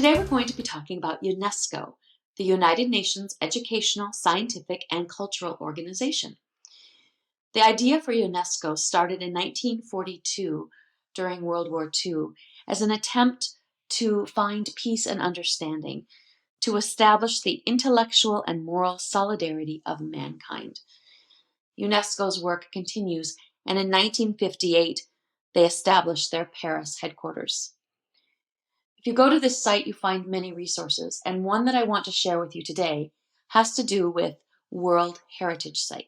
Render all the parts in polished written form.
Today we're going to be talking about UNESCO, the United Nations Educational, Scientific, and Cultural Organization. The idea for UNESCO started in 1942 during World War II as an attempt to find peace and understanding, to establish the intellectual and moral solidarity of mankind. UNESCO's work continues, and in 1958 they established their Paris headquarters. If you go to this site, you find many resources, and one that I want to share with you today has to do with World Heritage Site.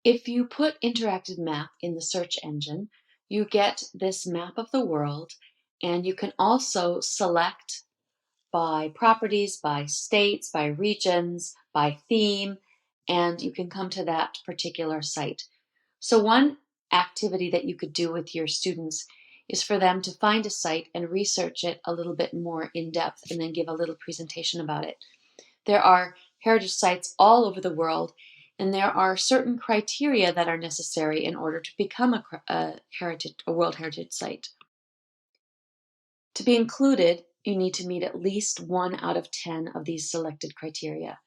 If you put interactive map in the search engine, you get this map of the world, and you can also select by properties, by states, by regions, by theme, and you can come to that particular site. So one activity that you could do with your students is for them to find a site and research it a little bit more in depth and then give a little presentation about it. There are heritage sites all over the world, and there are certain criteria that are necessary in order to become a World Heritage Site. To be included, you need to meet at least 1 out of 10 of these selected criteria.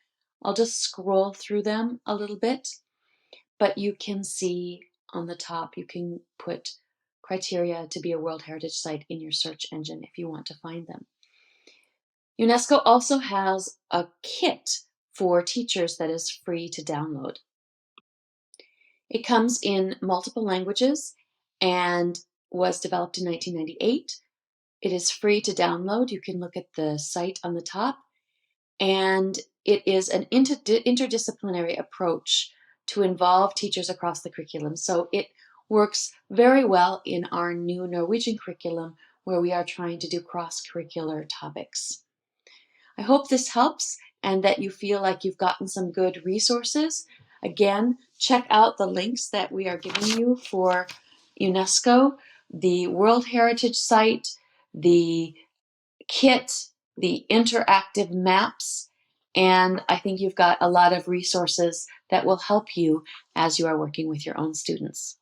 I'll just scroll through them a little bit, but you can see on the top, you can put criteria to be a World Heritage Site in your search engine if you want to find them. UNESCO also has a kit for teachers that is free to download. It comes in multiple languages and was developed in 1998. It is free to download. You can look at the site on the top, and it is an interdisciplinary approach to involve teachers across the curriculum. So it works very well in our new Norwegian curriculum where we are trying to do cross-curricular topics. I hope this helps and that you feel like you've gotten some good resources. Again, check out the links that we are giving you for UNESCO, the World Heritage Site, the kit, the interactive maps, and I think you've got a lot of resources that will help you as you are working with your own students.